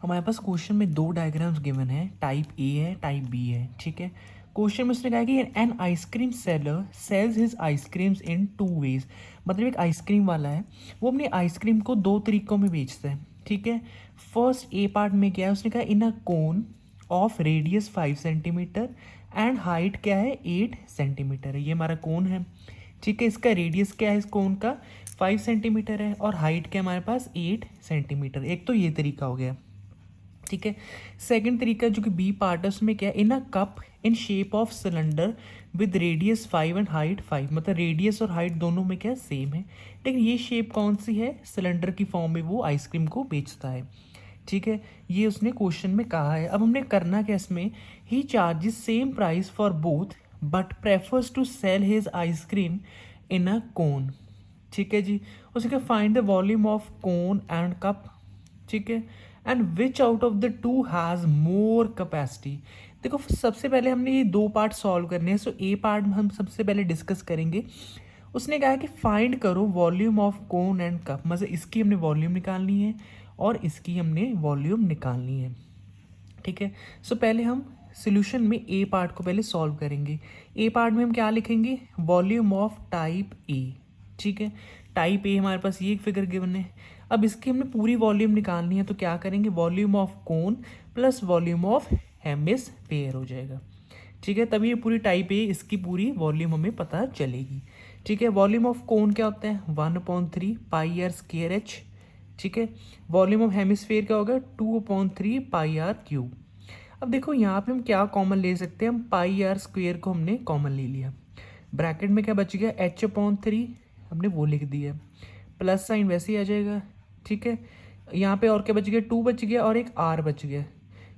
हमारे पास क्वेश्चन में दो डायग्राम्स गिवन है, टाइप ए है, टाइप बी है। ठीक है, क्वेश्चन में उसने कहा कि an ice cream seller sells his ice creams in two ways. मतलब एक आइसक्रीम वाला है, वो अपनी आइसक्रीम को दो तरीकों में बेचता है। ठीक है, फर्स्ट ए पार्ट में क्या है, उसने कहा in a cone of radius 5 centimetre and height क्या है 8 सेंटीमीटर है। ये हमारा कोन है। ठीक है, इसका रेडियस क्या है इस कोन का 5 सेंटीमीटर है और हाइट क्या हमारे पास 8 सेंटीमीटर। एक तो ये तरीका हो गया। ठीक है, सेकंड तरीका जो कि बी पार्ट है उसमें क्या है, in a cup in shape of cylinder with radius 5 and height 5। मतलब रेडियस और हाइट दोनों में क्या सेम है, लेकिन ये शेप कौन सी है, सिलेंडर की फॉर्म में वो आइसक्रीम को बेचता है। ठीक है, ये उसने क्वेश्चन में कहा है। अब हमने करना क्या इसमें, he charges same price for both but prefers to sell his ice cream in a cone. ठीक है जी, उसके find the volume of cone and cup. ठीक है, and which out of the two has more capacity. देखो सबसे पहले हमने ये दो पार्ट सॉल्व करने हैं। सो ए पार्ट हम सबसे पहले डिस्कस करेंगे। उसने कहा कि फाइंड करो volume of cone and cup. मतलब इसकी हमने वॉल्यूम निकालनी है और इसकी हमने वॉल्यूम निकालनी है। ठीक है, सो पहले हम सोल्यूशन में ए पार्ट को पहले सॉल्व करेंगे। ए पार्ट में हम क्या लिखेंगे, वॉल्यूम ऑफ टाइप ए। ठीक है, टाइप ए हमारे पास ये एक फिगर गिवन है। अब इसकी हमने पूरी वॉल्यूम निकालनी है, तो क्या करेंगे, volume of cone plus volume of hemisphere हो जाएगा। ठीक है, तभी ये पूरी टाइप ए इसकी पूरी वॉल्यूम हमें पता चलेगी। ठीक है, वॉल्यूम ऑफ कोन क्या होता है 1/3 पाई आर स्क्वायर एच। ठीक है, वॉल्यूम ऑफ हेमिस्फीयर क्या होगा 2/3 पाई आर क्यूब। अब देखो यहाँ पे हम क्या कॉमन ले सकते हैं, हम पाई आर स्क्वायर को हमने कॉमन ले लिया। ब्रैकेट में क्या बच गया h/3, हमने वो लिख दिया, प्लस साइन वैसे ही आ जाएगा। ठीक है, यहाँ पे और क्या बच गया, 2 बच गया और एक r बच गया।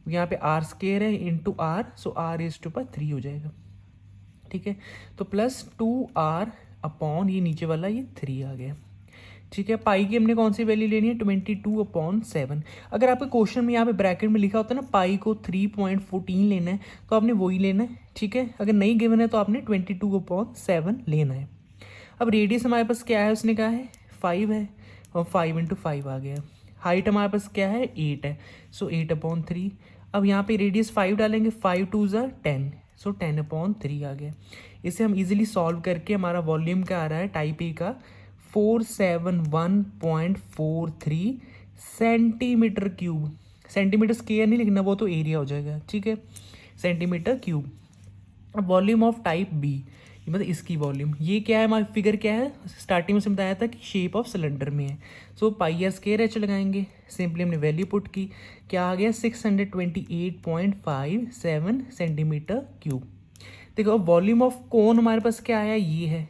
यहाँ पे आर स्क्वायर है इंटू आर, सो r⁻³ हो जाएगा। ठीक है, तो +2r अपॉन ये नीचे वाला ये 3 आ गया। ठीक है, पाई की हमने कौन सी वैल्यू लेनी है 22/7। अगर आपके क्वेश्चन में यहाँ पे ब्रैकेट में लिखा होता है ना पाई को 3.14 लेना है, तो आपने वही लेना है। ठीक है, अगर नहीं गिवन है तो आपने 22/7 लेना है। अब रेडियस हमारे पास क्या है, उसने कहा है 5 है और 5 × 5 आ गया। हाइट हमारे पास क्या है 8 है, सो 8/3। अब यहाँ पे रेडियस 5 डालेंगे, 5 2 ज़ा 10, सो 10/3 आ गया। इसे हम इजीली सॉल्व करके हमारा वॉल्यूम क्या आ रहा है टाइप ए का 471.43 सेंटीमीटर क्यूब। सेंटीमीटर स्क्वायर नहीं लिखना, वो तो एरिया हो जाएगा। ठीक है, सेंटीमीटर क्यूब। अब वॉल्यूम ऑफ टाइप बी, मतलब इसकी वॉल्यूम ये क्या है, हमारी फिगर क्या है, स्टार्टिंग में से बताया था कि शेप ऑफ सिलेंडर में है। सो पाई आर स्क्वायर एच लगाएंगे, सिंपली हमने वैल्यू पुट की, क्या आ गया 628.57 सेंटीमीटर क्यूब। देखो अब वॉल्यूम ऑफ कोन हमारे पास क्या आया, ये है।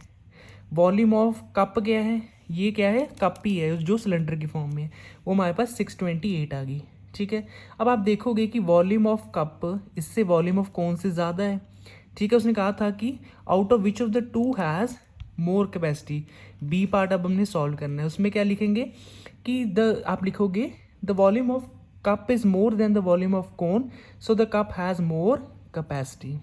वॉल्यूम ऑफ कप क्या है, ये क्या है, कप ही है जो सिलेंडर की फॉर्म में है, वो हमारे पास 628 आ गई। ठीक है, अब आप देखोगे कि वॉल्यूम ऑफ कप इससे वॉल्यूम ऑफ कौन से ज़्यादा है। ठीक है, उसने कहा था कि out of which of the two has more capacity. B part अब हमने सॉल्व करना है, उसमें क्या लिखेंगे कि आप लिखोगे the volume of cup is more than the volume of cone, so the cup has more capacity.